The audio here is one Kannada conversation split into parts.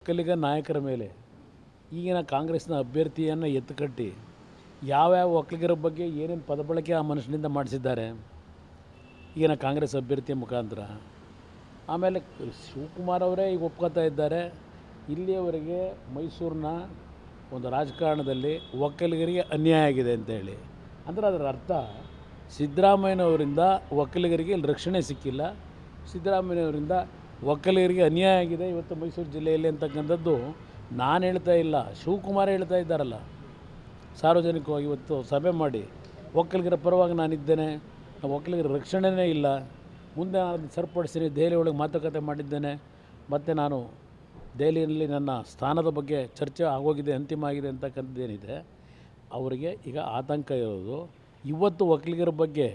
ಒಕ್ಕಲಿಗ ನಾಯಕರ ಮೇಲೆ ಈಗಿನ ಕಾಂಗ್ರೆಸ್ನ ಅಭ್ಯರ್ಥಿಯನ್ನು ಎತ್ತುಕಟ್ಟಿ ಯಾವ್ಯಾವ ಒಕ್ಕಲಿಗರ ಬಗ್ಗೆ ಏನೇನು ಪದಬಳಕೆ ಆ ಮನುಷ್ಯನಿಂದ ಮಾಡಿಸಿದ್ದಾರೆ ಈಗಿನ ಕಾಂಗ್ರೆಸ್ ಅಭ್ಯರ್ಥಿಯ ಮುಖಾಂತರ. ಆಮೇಲೆ ಶಿವಕುಮಾರ್ ಅವರೇ ಈಗ ಒಪ್ಕೋತಾ ಇದ್ದಾರೆ, ಇಲ್ಲಿಯವರೆಗೆ ಮೈಸೂರಿನ ಒಂದು ರಾಜಕಾರಣದಲ್ಲಿ ಒಕ್ಕಲಿಗರಿಗೆ ಅನ್ಯಾಯ ಆಗಿದೆ ಅಂತೇಳಿ. ಅಂದರೆ ಅದರ ಅರ್ಥ ಸಿದ್ದರಾಮಯ್ಯನವರಿಂದ ಒಕ್ಕಲಿಗರಿಗೆ ಇಲ್ಲಿ ರಕ್ಷಣೆ ಸಿಕ್ಕಿಲ್ಲ, ಸಿದ್ದರಾಮಯ್ಯನವರಿಂದ ಒಕ್ಕಲಿಗರಿಗೆ ಅನ್ಯಾಯ ಆಗಿದೆ ಇವತ್ತು ಮೈಸೂರು ಜಿಲ್ಲೆಯಲ್ಲಿ ಅಂತಕ್ಕಂಥದ್ದು ನಾನು ಹೇಳ್ತಾ ಇಲ್ಲ, ಶಿವಕುಮಾರ್ ಹೇಳ್ತಾ ಇದ್ದಾರಲ್ಲ. ಸಾರ್ವಜನಿಕವಾಗಿ ಇವತ್ತು ಸಭೆ ಮಾಡಿ ಒಕ್ಕಲಿಗರ ಪರವಾಗಿ ನಾನಿದ್ದೇನೆ, ಒಕ್ಕಲಿಗರ ರಕ್ಷಣೆಯೇ ಇಲ್ಲ, ಮುಂದೆ ನಾನು ಅದನ್ನು ಸರಿಪಡಿಸ್ತೀನಿ, ದೆಹಲಿ ಒಳಗೆ ಮಾತುಕತೆ ಮಾಡಿದ್ದೇನೆ, ಮತ್ತು ನಾನು ದೆಹಲಿಯಲ್ಲಿ ನನ್ನ ಸ್ಥಾನದ ಬಗ್ಗೆ ಚರ್ಚೆ ಆಗೋಗಿದೆ, ಅಂತಿಮ ಆಗಿದೆ ಅಂತಕ್ಕಂಥದ್ದೇನಿದೆ ಅವರಿಗೆ ಈಗ ಆತಂಕ ಇರೋದು. ಇವತ್ತು ಒಕ್ಕಲಿಗರ ಬಗ್ಗೆ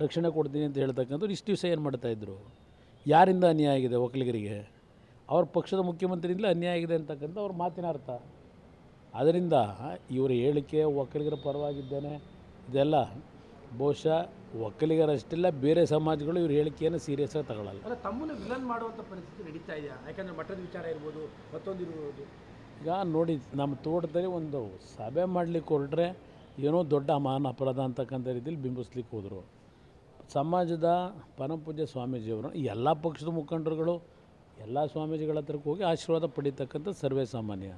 ರಕ್ಷಣೆ ಕೊಡ್ತೀನಿ ಅಂತ ಹೇಳ್ತಕ್ಕಂಥದ್ದು ಇಷ್ಟು ದಿವಸ ಏನು ಮಾಡ್ತಾಯಿದ್ರು? ಯಾರಿಂದ ಅನ್ಯಾಯ ಆಗಿದೆ ಒಕ್ಕಲಿಗರಿಗೆ? ಅವ್ರ ಪಕ್ಷದ ಮುಖ್ಯಮಂತ್ರಿಯಿಂದಲೇ ಅನ್ಯಾಯ ಆಗಿದೆ ಅಂತಕ್ಕಂಥ ಅವ್ರ ಮಾತಿನ ಅರ್ಥ. ಅದರಿಂದ ಇವರ ಹೇಳಿಕೆ ಒಕ್ಕಲಿಗರ ಪರವಾಗಿದ್ದೇನೆ ಇದೆಲ್ಲ ಬಹುಶಃ ಒಕ್ಕಲಿಗರಷ್ಟಿಲ್ಲ, ಬೇರೆ ಸಮಾಜಗಳು ಇವ್ರ ಹೇಳಿಕೆಯನ್ನು ಸೀರಿಯಸ್ಸಾಗಿ ತಗೊಳ್ಳಲ್ಲ. ಅಲ್ಲ, ತಮ್ಮನ್ನು ವಿಲನ್ ಮಾಡುವಂಥ ಪರಿಸ್ಥಿತಿ ನಡೀತಾ ಇದೆಯಾ? ಯಾಕಂದರೆ ಮಠದ ವಿಚಾರ ಇರ್ಬೋದು, ಮತ್ತೊಂದು ಇರ್ಬೋದು. ಈಗ ನೋಡಿ, ನಮ್ಮ ತೋಟದಲ್ಲಿ ಒಂದು ಸಭೆ ಮಾಡಲಿಕ್ಕೆ ಹೊರಟ್ರೆ ಏನೋ ದೊಡ್ಡ ಮಹಾನ್ ಅಪರಾಧ ಅಂತಕ್ಕಂಥ ರೀತಿಯಲ್ಲಿ ಬಿಂಬಿಸ್ಲಿಕ್ಕೆ ಹೋದರು. ಸಮಾಜದ ಪರಮಪೂಜ್ಯ ಸ್ವಾಮೀಜಿಯವರು ಎಲ್ಲ ಪಕ್ಷದ ಮುಖಂಡರುಗಳು ಎಲ್ಲ ಸ್ವಾಮೀಜಿಗಳ ಹತ್ರಕ್ಕೆ ಹೋಗಿ ಆಶೀರ್ವಾದ ಪಡೀತಕ್ಕಂಥ ಸರ್ವೇ ಸಾಮಾನ್ಯ.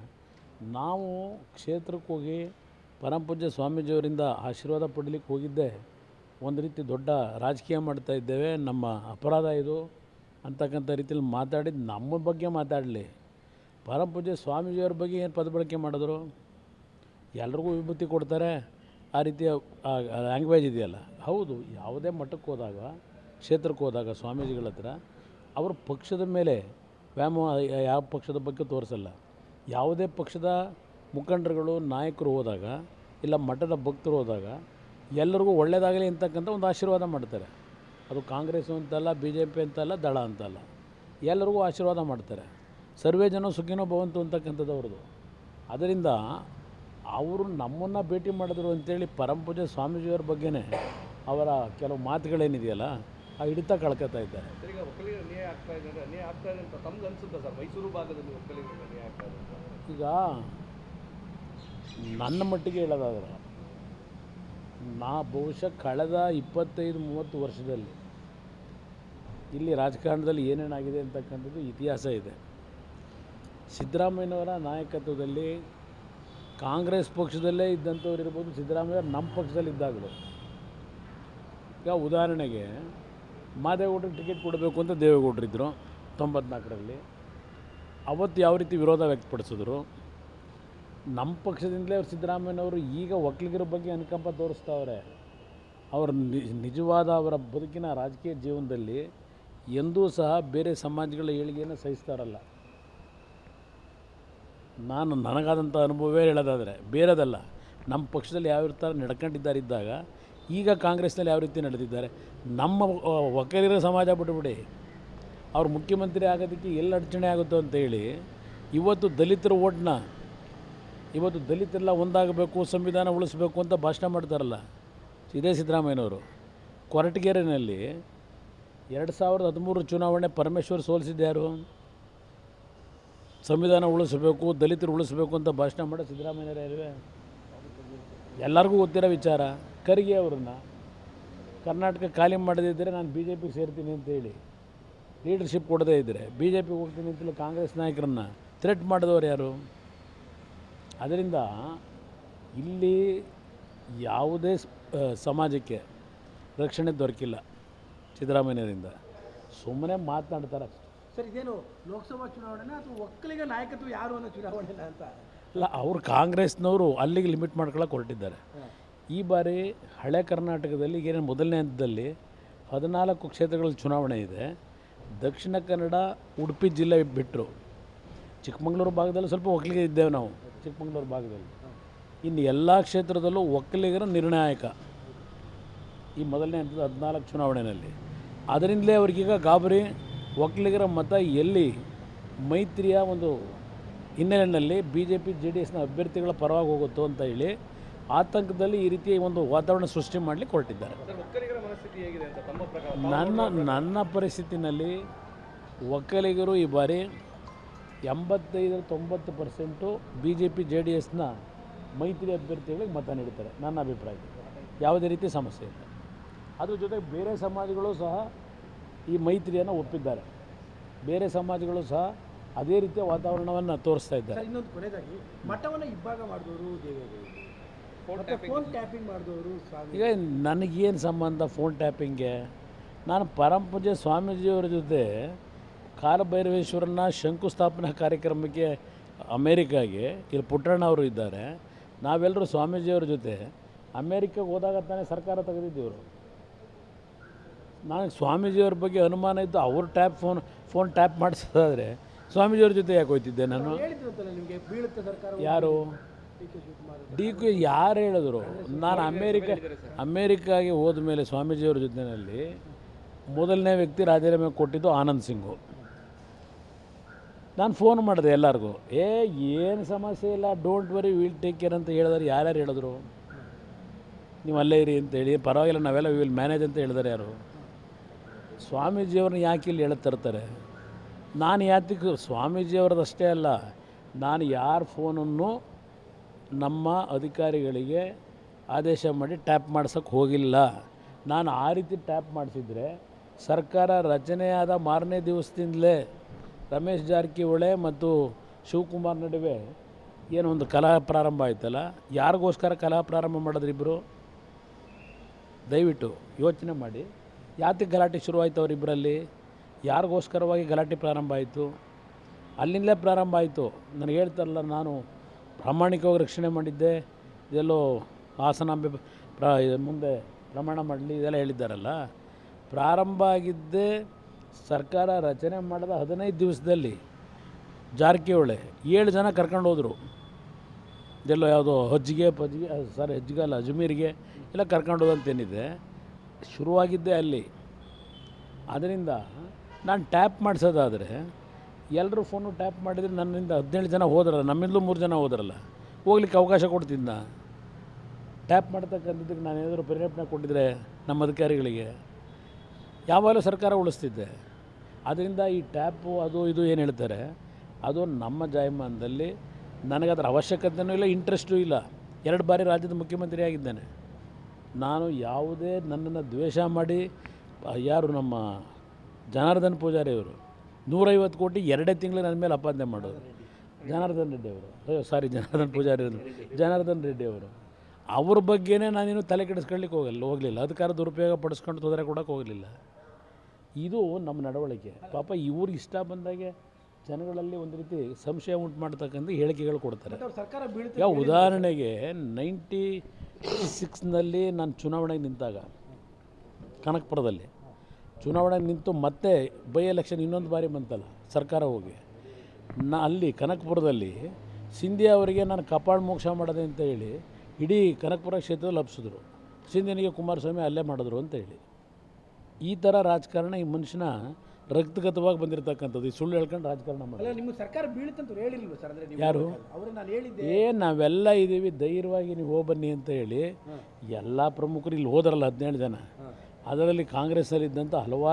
ನಾವು ಕ್ಷೇತ್ರಕ್ಕೆ ಹೋಗಿ ಪರಮಪೂಜ್ಯ ಸ್ವಾಮೀಜಿಯವರಿಂದ ಆಶೀರ್ವಾದ ಪಡಲಿಕ್ಕೆ ಹೋಗಿದ್ದೆ ಒಂದು ರೀತಿ ದೊಡ್ಡ ರಾಜಕೀಯ ಮಾಡ್ತಾ ಇದ್ದೇವೆ, ನಮ್ಮ ಅಪರಾಧ ಇದು ಅಂತಕ್ಕಂಥ ರೀತಿಯಲ್ಲಿ ಮಾತಾಡಿದ್ದು ನಮ್ಮ ಬಗ್ಗೆ ಮಾತಾಡಲಿ. ಪರಮಪೂಜ್ಯ ಸ್ವಾಮೀಜಿಯವ್ರ ಬಗ್ಗೆ ಏನು ಪದಬಳಕೆ ಮಾಡಿದ್ರು? ಎಲ್ರಿಗೂ ವಿಭೂತಿ ಕೊಡ್ತಾರೆ, ಆ ರೀತಿಯ ಲ್ಯಾಂಗ್ವೇಜ್ ಇದೆಯಲ್ಲ. ಹೌದು, ಯಾವುದೇ ಮಠಕ್ಕೆ ಹೋದಾಗ, ಕ್ಷೇತ್ರಕ್ಕೆ ಹೋದಾಗ ಸ್ವಾಮೀಜಿಗಳ ಹತ್ರ ಅವ್ರ ಪಕ್ಷದ ಮೇಲೆ ವ್ಯಾಮೋಹ ಯಾವ ಪಕ್ಷದ ಬಗ್ಗೆ ತೋರಿಸಲ್ಲ. ಯಾವುದೇ ಪಕ್ಷದ ಮುಖಂಡರುಗಳು ನಾಯಕರು ಹೋದಾಗ ಇಲ್ಲ ಮಠದ ಭಕ್ತರು ಹೋದಾಗ ಎಲ್ಲರಿಗೂ ಒಳ್ಳೆಯದಾಗಲಿ ಅಂತಕ್ಕಂಥ ಒಂದು ಆಶೀರ್ವಾದ ಮಾಡ್ತಾರೆ. ಅದು ಕಾಂಗ್ರೆಸ್ಸು ಅಂತಲ್ಲ, BJP ಅಂತಲ್ಲ, ದಳ ಅಂತಲ್ಲ, ಎಲ್ಲರಿಗೂ ಆಶೀರ್ವಾದ ಮಾಡ್ತಾರೆ. ಸರ್ವೇ ಜನ ಸುಖಿನೋ ಭವಂತು ಅಂತಕ್ಕಂಥದ್ದು ಅವ್ರದ್ದು. ಅದರಿಂದ ಅವರು ನಮ್ಮನ್ನು ಭೇಟಿ ಮಾಡಿದ್ರು ಅಂತೇಳಿ ಪರಮಪೂಜ್ಯ ಸ್ವಾಮೀಜಿಯವ್ರ ಬಗ್ಗೆನೇ ಅವರ ಕೆಲವು ಮಾತುಗಳೇನಿದೆಯಲ್ಲ ಆ ಹಿಡಿತ ಕಳ್ಕೊತಾ ಇದ್ದಾರೆ. ಈಗ ಒಕ್ಕಲಿಗರು ಅನ್ಯಾಯ ಆಗ್ತಾ ಇದೆ ಅಂತ ತಮ್ಗೆ ಅನಿಸುತ್ತಾ ಸರ್? ಮೈಸೂರು ಭಾಗದಲ್ಲಿ ಒಕ್ಕಲಿಗರು ಅನ್ಯಾಯ ಆಗ್ತಾ ಇದೆ ಅಂತ ಈಗ ನನ್ನ ಮಟ್ಟಿಗೆ ಹೇಳೋದಾದ್ರೆ, ಬಹುಶಃ ಕಳೆದ 25-30 ವರ್ಷದಲ್ಲಿ ಇಲ್ಲಿ ರಾಜಕಾರಣದಲ್ಲಿ ಏನೇನಾಗಿದೆ ಅಂತಕ್ಕಂಥದ್ದು ಇತಿಹಾಸ ಇದೆ. ಸಿದ್ದರಾಮಯ್ಯನವರ ನಾಯಕತ್ವದಲ್ಲಿ ಕಾಂಗ್ರೆಸ್ ಪಕ್ಷದಲ್ಲೇ ಇದ್ದಂಥವ್ರು ಇರ್ಬೋದು, ಸಿದ್ದರಾಮಯ್ಯ ನಮ್ಮ ಪಕ್ಷದಲ್ಲಿದ್ದಾಗಲೂ. ಈಗ ಉದಾಹರಣೆಗೆ ಮಾದೇಗೌಡರಿಗೆ ಟಿಕೆಟ್ ಕೊಡಬೇಕು ಅಂತ ದೇವೇಗೌಡರಿದ್ದರು 94ರಲ್ಲಿ. ಅವತ್ತು ಯಾವ ರೀತಿ ವಿರೋಧ ವ್ಯಕ್ತಪಡಿಸಿದ್ರು? ನಮ್ಮ ಪಕ್ಷದಿಂದಲೇ ಅವ್ರು ಸಿದ್ದರಾಮಯ್ಯನವರು ಈಗ ಒಕ್ಕಲಿಗರ ಬಗ್ಗೆ ಅನುಕಂಪ ತೋರಿಸ್ತಾವ್ರೆ. ಅವರ ನಿಜವಾದ ಅವರ ಬದುಕಿನ ರಾಜಕೀಯ ಜೀವನದಲ್ಲಿ ಎಂದೂ ಸಹ ಬೇರೆ ಸಮಾಜಗಳ ಏಳಿಗೆಯನ್ನು ಸಹಿಸ್ತಾರಲ್ಲ. ನನಗಾದಂಥ ಅನುಭವವೇ ಹೇಳೋದಾದರೆ ಬೇರೆದಲ್ಲ. ನಮ್ಮ ಪಕ್ಷದಲ್ಲಿ ಯಾವ ಥರ ನಡ್ಕೊಂಡಿದ್ದಾರಿದ್ದಾಗ ಈಗ ಕಾಂಗ್ರೆಸ್ನಲ್ಲಿ ಯಾವ ರೀತಿ ನಡೆದಿದ್ದಾರೆ. ನಮ್ಮ ಒಕ್ಕಲಿಗರ ಸಮಾಜ ಬಿಟ್ಟುಬಿಡಿ, ಅವ್ರು ಮುಖ್ಯಮಂತ್ರಿ ಆಗೋದಕ್ಕೆ ಎಲ್ಲಿ ಅಡಚಣೆ ಆಗುತ್ತೋ ಅಂತೇಳಿ ಇವತ್ತು ದಲಿತರ ಓಟ್ನ, ಇವತ್ತು ದಲಿತರೆಲ್ಲ ಒಂದಾಗಬೇಕು, ಸಂವಿಧಾನ ಉಳಿಸ್ಬೇಕು ಅಂತ ಭಾಷಣ ಮಾಡ್ತಾರಲ್ಲ ಇದೇ ಸಿದ್ದರಾಮಯ್ಯನವರು. ಕೊರಟಗೆರೆಯಲ್ಲಿ 2013 ಚುನಾವಣೆ ಪರಮೇಶ್ವರ್ ಸೋಲಿಸಿದ್ಯಾರು? ಸಂವಿಧಾನ ಉಳಿಸಬೇಕು, ದಲಿತರು ಉಳಿಸಬೇಕು ಅಂತ ಭಾಷಣ ಮಾಡೋ ಸಿದ್ದರಾಮಯ್ಯರೇ. ಎಲ್ಲರಿಗೂ ಗೊತ್ತಿರೋ ವಿಚಾರ. ಖರ್ಗೆ ಅವರನ್ನು ಕರ್ನಾಟಕ ಖಾಲಿ ಮಾಡದಿದ್ದರೆ ನಾನು BJPಗೆ ಸೇರ್ತೀನಿ ಅಂತೇಳಿ ಲೀಡರ್ಶಿಪ್ ಕೊಡದೇ ಇದ್ದರೆ BJPಗೆ ಹೋಗ್ತೀನಿ ಅಂತೇಳಿ ಕಾಂಗ್ರೆಸ್ ನಾಯಕರನ್ನು ಥ್ರೆಟ್ ಮಾಡಿದವರು ಯಾರು? ಅದರಿಂದ ಇಲ್ಲಿ ಯಾವುದೇ ಸಮಾಜಕ್ಕೆ ರಕ್ಷಣೆ ದೊರಕಿಲ್ಲ ಸಿದ್ದರಾಮಯ್ಯರಿಂದ. ಸುಮ್ಮನೆ ಮಾತನಾಡ್ತಾರೆ ಸರ್. ಇದೇನು ಲೋಕಸಭಾ ಚುನಾವಣೆನ ಅಥವಾ ಒಕ್ಕಲಿಗ ನಾಯಕತ್ವ ಯಾರು ಅನ್ನೋ ಚುನಾವಣೆನ ಅಂತ? ಅಲ್ಲ, ಅವರು ಕಾಂಗ್ರೆಸ್ನವರು ಅಲ್ಲಿಗೆ ಲಿಮಿಟ್ ಮಾಡ್ಕೊಳ್ಳೋಕೆ ಹೊರಟಿದ್ದಾರೆ. ಈ ಬಾರಿ ಹಳೆ ಕರ್ನಾಟಕದಲ್ಲಿ ಏನೇನು ಮೊದಲನೇ ಹಂತದಲ್ಲಿ 14 ಕ್ಷೇತ್ರಗಳಲ್ಲಿ ಚುನಾವಣೆ ಇದೆ. ದಕ್ಷಿಣ ಕನ್ನಡ, ಉಡುಪಿ ಜಿಲ್ಲೆ ಬಿಟ್ಟರು ಚಿಕ್ಕಮಗಳೂರು ಭಾಗದಲ್ಲಿ ಸ್ವಲ್ಪ ಒಕ್ಕಲಿಗ ಇದ್ದೇವೆ ನಾವು, ಚಿಕ್ಕಮಗಳೂರು ಭಾಗದಲ್ಲಿ. ಇನ್ನು ಎಲ್ಲ ಕ್ಷೇತ್ರದಲ್ಲೂ ಒಕ್ಕಲಿಗರ ನಿರ್ಣಾಯಕ ಈ ಮೊದಲನೇ ಹಂತದ 14 ಚುನಾವಣೆಯಲ್ಲಿ. ಅದರಿಂದಲೇ ಅವ್ರಿಗೀಗ ಗಾಬರಿ. ಒಕ್ಕಲಿಗರ ಮತ ಎಲ್ಲಿ ಮೈತ್ರಿಯ ಒಂದು ಹಿನ್ನೆಲೆಯಲ್ಲಿ BJP JDSನ ಅಭ್ಯರ್ಥಿಗಳ ಪರವಾಗಿ ಹೋಗುತ್ತೋ ಅಂತ ಹೇಳಿ ಆತಂಕದಲ್ಲಿ ಈ ರೀತಿಯ ಒಂದು ವಾತಾವರಣ ಸೃಷ್ಟಿ ಮಾಡಲಿಕ್ಕೆ ಹೊರಟಿದ್ದಾರೆ. ನನ್ನ ಪರಿಸ್ಥಿತಿನಲ್ಲಿ ಒಕ್ಕಲಿಗರು ಈ ಬಾರಿ 85-90% B J P J D ಎಸ್ನ ಮೈತ್ರಿ ಅಭ್ಯರ್ಥಿಗಳಿಗೆ ಮತ ನೀಡ್ತಾರೆ ನನ್ನ ಅಭಿಪ್ರಾಯ. ಯಾವುದೇ ರೀತಿ ಸಮಸ್ಯೆ ಇಲ್ಲ. ಅದ್ರ ಜೊತೆಗೆ ಬೇರೆ ಸಮಾಜಗಳು ಸಹ ಈ ಮೈತ್ರಿಯನ್ನು ಒಪ್ಪಿದ್ದಾರೆ. ಬೇರೆ ಸಮಾಜಗಳು ಸಹ ಅದೇ ರೀತಿಯ ವಾತಾವರಣವನ್ನು ತೋರಿಸ್ತಾ ಇದ್ದಾರೆ. ಇನ್ನೊಂದು ಕೊನೆಯದಾಗಿ ಮಠವನ್ನು ಇಬ್ಬಾಗ ಮಾಡಿದವರು ದೇವೇಗೌಡರು, ಫೋನ್ ಟ್ಯಾಪಿಂಗ್ ಮಾಡಿದವರು ಸ್ವಾಮಿ. ಈಗ ನನಗೇನು ಸಂಬಂಧ ಫೋನ್ ಟ್ಯಾಪಿಂಗ್ಗೆ? ನಾನು ಪರಮಪೂಜ್ಯ ಸ್ವಾಮೀಜಿಯವರ ಜೊತೆ ಕಾಲಭೈರವೇಶ್ವರನ ಶಂಕುಸ್ಥಾಪನಾ ಕಾರ್ಯಕ್ರಮಕ್ಕೆ ಅಮೇರಿಕಾಗೆ ಇಲ್ಲಿ ಪುಟ್ಟಣ್ಣ ಅವರು ಇದ್ದಾರೆ. ನಾವೆಲ್ಲರೂ ಸ್ವಾಮೀಜಿಯವ್ರ ಜೊತೆ ಅಮೇರಿಕಾಗೆ ಹೋದಾಗ ತಾನೇ ಸರ್ಕಾರ ತೆಗೆದಿದ್ದೆವರು. ನನಗೆ ಸ್ವಾಮೀಜಿಯವ್ರ ಬಗ್ಗೆ ಅನುಮಾನ ಇದ್ದು ಅವ್ರು ಫೋನ್ ಟ್ಯಾಪ್ ಮಾಡಿಸೋದಾದರೆ ಸ್ವಾಮೀಜಿಯವ್ರ ಜೊತೆ ಯಾಕೆ ಹೋಗ್ತಿದ್ದೆ ನಾನು? ನಿಮಗೆ ಬೀಳುತ್ತೆ ಸರ್ಕಾರ. ಯಾರು ಡಿ ಕೆ ಯಾರು ಹೇಳಿದ್ರು? ನಾನು ಅಮೇರಿಕಾಗೆ ಹೋದ ಮೇಲೆ ಸ್ವಾಮೀಜಿಯವ್ರ ಜೊತೆಯಲ್ಲಿ ಮೊದಲನೇ ವ್ಯಕ್ತಿ ರಾಜೀನಾಮೆ ಕೊಟ್ಟಿದ್ದು ಆನಂದ್ ಸಿಂಗು. ನಾನು ಫೋನ್ ಮಾಡಿದೆ ಎಲ್ಲರಿಗೂ, ಏನು ಸಮಸ್ಯೆ ಇಲ್ಲ, don't worry, will take care ಅಂತ ಹೇಳಿದಾರೆ. ಯಾರ್ಯಾರು ಹೇಳಿದ್ರು? ನೀವು ಅಲ್ಲೇ ಇರಿ ಅಂತೇಳಿ, ಪರವಾಗಿಲ್ಲ ನಾವೆಲ್ಲ ವಿಲ್ ಮ್ಯಾನೇಜ್ ಅಂತ ಹೇಳಿದಾರೆ ಯಾರು? ಸ್ವಾಮೀಜಿಯವ್ರನ್ನ ಯಾಕೆ ಇಲ್ಲಿ ಹೇಳಿ ತರ್ತಾರೆ? ನಾನು ಯಾತಕ್ಕೆ ಸ್ವಾಮೀಜಿಯವ್ರದ್ದಷ್ಟೇ ಅಲ್ಲ, ನಾನು ಯಾರ ಫೋನನ್ನು ನಮ್ಮ ಅಧಿಕಾರಿಗಳಿಗೆ ಆದೇಶ ಮಾಡಿ ಟ್ಯಾಪ್ ಮಾಡ್ಸೋಕ್ಕೆ ಹೋಗಿಲ್ಲ. ನಾನು ಆ ರೀತಿ ಟ್ಯಾಪ್ ಮಾಡಿಸಿದ್ರೆ ಸರ್ಕಾರ ರಚನೆಯಾದ ಮಾರನೇ ದಿವಸದಿಂದಲೇ ರಮೇಶ್ ಜಾರಕಿಹೊಳಿ ಮತ್ತು ಶಿವಕುಮಾರ್ ನಡುವೆ ಏನೋ ಒಂದು ಕಲಹ ಪ್ರಾರಂಭ ಆಯ್ತಲ್ಲ. ಯಾರಿಗೋಸ್ಕರ ಕಲಹ ಪ್ರಾರಂಭ ಮಾಡಿದ್ರಿಬ್ಬರು? ದಯವಿಟ್ಟು ಯೋಚನೆ ಮಾಡಿ. ಯಾತಕ್ಕೆ ಗಲಾಟೆ ಶುರುವಾಯಿತು ಅವರಿಬ್ಬರಲ್ಲಿ? ಯಾರಿಗೋಸ್ಕರವಾಗಿ ಗಲಾಟೆ ಪ್ರಾರಂಭ ಆಯಿತು? ಅಲ್ಲಿಂದಲೇ ಪ್ರಾರಂಭ ಆಯಿತು. ನನಗೆ ಹೇಳ್ತಾರಲ್ಲ, ನಾನು ಪ್ರಾಮಾಣಿಕವಾಗಿ ರಕ್ಷಣೆ ಮಾಡಿದ್ದೆ, ಇದೆಲ್ಲೋ ಹಾಸನಾಂಬೆ ಮುಂದೆ ಪ್ರಮಾಣ ಮಾಡಲಿ ಇದೆಲ್ಲ ಹೇಳಿದ್ದಾರಲ್ಲ. ಪ್ರಾರಂಭ ಆಗಿದ್ದೇ ಸರ್ಕಾರ ರಚನೆ ಮಾಡಿದ 15 ದಿವಸದಲ್ಲಿ ಜಾರಕಿಹೊಳಿ 7 ಜನ ಕರ್ಕೊಂಡು ಹೋದರು. ಇದೆಲ್ಲೋ ಯಾವುದೋ ಹೆಜ್ಜಿಗಲ್ಲ ಅಜ್ಮೀರಿಗೆ ಎಲ್ಲ ಕರ್ಕೊಂಡು ಹೋದಂತೇನಿದೆ, ಶುರುವಾಗಿದ್ದೇ ಅಲ್ಲಿ. ಅದರಿಂದ ನಾನು ಟ್ಯಾಪ್ ಮಾಡಿಸೋದಾದರೆ ಎಲ್ಲರೂ ಫೋನು ಟ್ಯಾಪ್ ಮಾಡಿದರೆ ನನ್ನಿಂದ 17 ಜನ ಹೋದ್ರಲ್ಲ, ನಮ್ಮಿಂದಲೂ 3 ಜನ ಹೋದ್ರಲ್ಲ, ಹೋಗ್ಲಿಕ್ಕೆ ಅವಕಾಶ ಕೊಡ್ತಿದ್ದ. ಟ್ಯಾಪ್ ಮಾಡ್ತಕ್ಕಂಥದ್ದಕ್ಕೆ ನಾನು ಏನಾದರೂ ಪ್ರೇರೇಪಣೆ ಕೊಟ್ಟಿದ್ರೆ ನಮ್ಮ ಅಧಿಕಾರಿಗಳಿಗೆ ಯಾವಾಗಲೂ ಸರ್ಕಾರ ಉಳಿಸ್ತಿದ್ದೆ. ಅದರಿಂದ ಈ ಟ್ಯಾಪು ಅದು ಇದು ಏನು ಹೇಳ್ತಾರೆ, ಅದು ನಮ್ಮ ಜಾಯಮಾನದಲ್ಲಿ ನನಗದರ ಅವಶ್ಯಕತೆಯೂ ಇಲ್ಲ, ಇಂಟ್ರೆಸ್ಟೂ ಇಲ್ಲ. 2 ಬಾರಿ ರಾಜ್ಯದ ಮುಖ್ಯಮಂತ್ರಿ ಆಗಿದ್ದೇನೆ. ನಾನು ಯಾವುದೇ ನನ್ನನ್ನು ದ್ವೇಷ ಮಾಡಿ ಯಾರು ನಮ್ಮ ಜನಾರ್ದನ್ ಪೂಜಾರಿ ಅವರು 150 ಕೋಟಿ 2 ತಿಂಗಳು ನನ್ನ ಮೇಲೆ ಅಪಾದನೆ ಮಾಡೋರು. ಜನಾರ್ದನ್ ರೆಡ್ಡಿ ಅವರು, ಜನಾರ್ದನ್ ಪೂಜಾರಿ ಅವರು, ಜನಾರ್ದನ್ ರೆಡ್ಡಿ ಅವರು, ಅವ್ರ ಬಗ್ಗೆನೇ ನಾನೇನು ತಲೆ ಕೆಡಿಸ್ಕೊಳ್ಳಿಕ್ಕೆ ಹೋಗಲಿಲ್ಲ. ಅಧಿಕಾರ ದುರುಪಯೋಗ ಪಡಿಸ್ಕೊಂಡು ತೊಂದರೆ ಕೊಡೋಕ್ಕೆ ಹೋಗಲಿಲ್ಲ. ಇದು ನಮ್ಮ ನಡವಳಿಕೆ. ಪಾಪ ಇವ್ರಿಗೆ ಇಷ್ಟ ಬಂದಾಗೆ ಜನಗಳಲ್ಲಿ ಒಂದು ರೀತಿ ಸಂಶಯ ಉಂಟು ಮಾಡ್ತಕ್ಕಂಥ ಹೇಳಿಕೆಗಳು ಕೊಡ್ತಾರೆ. ಈಗ ಉದಾಹರಣೆಗೆ 96ನಲ್ಲಿ ನಾನು ಚುನಾವಣೆಗೆ ನಿಂತಾಗ ಕನಕಪುರದಲ್ಲಿ ಚುನಾವಣೆಗೆ ನಿಂತು ಮತ್ತೆ ಬೈ ಎಲೆಕ್ಷನ್ ಇನ್ನೊಂದು ಬಾರಿ ಬಂತಲ್ಲ ಸರ್ಕಾರ ಹೋಗಿ, ಅಲ್ಲಿ ಕನಕಪುರದಲ್ಲಿ ಸಿಂಧಿಯಾ ಅವರಿಗೆ ನಾನು ಕಪಾಳ ಮೋಕ್ಷ ಮಾಡೋದೆ ಅಂತ ಹೇಳಿ ಇಡೀ ಕನಕಪುರ ಕ್ಷೇತ್ರದಲ್ಲಿ ಹಬ್ಸಿದ್ರು. ಸಿಂಧಿಯನಿಗೆ ಕುಮಾರಸ್ವಾಮಿ ಅಲ್ಲೇ ಮಾಡಿದ್ರು ಅಂತ ಹೇಳಿ. ಈ ಥರ ರಾಜಕಾರಣ ಈ ಮನುಷ್ಯನ ರಕ್ತಗತವಾಗಿ ಬಂದಿರತಕ್ಕಂಥದ್ದು. ಈ ಸುಳ್ಳು ಹೇಳ್ಕೊಂಡು ರಾಜಕಾರಣ ಮಾಡಿ ನಿಮ್ಮ ಸರ್ಕಾರ ಬೀಳುತ್ತಂತ ಹೇಳಿರಲಿಲ್ಲ ಸರ್? ಅಂದರೆ ಯಾರು? ನಾನು ಹೇಳಿದ್ದೆ ನಾವೆಲ್ಲ ಇದ್ದೀವಿ, ಧೈರ್ಯವಾಗಿ ನೀವು ಹೋಗ್ಬನ್ನಿ ಅಂತ ಹೇಳಿ ಎಲ್ಲ ಪ್ರಮುಖರು ಇಲ್ಲಿ ಹೋದ್ರಲ್ಲ 17 ಜನ. ಅದರಲ್ಲಿ ಕಾಂಗ್ರೆಸ್ಸಲ್ಲಿದ್ದಂಥ ಹಲವಾರು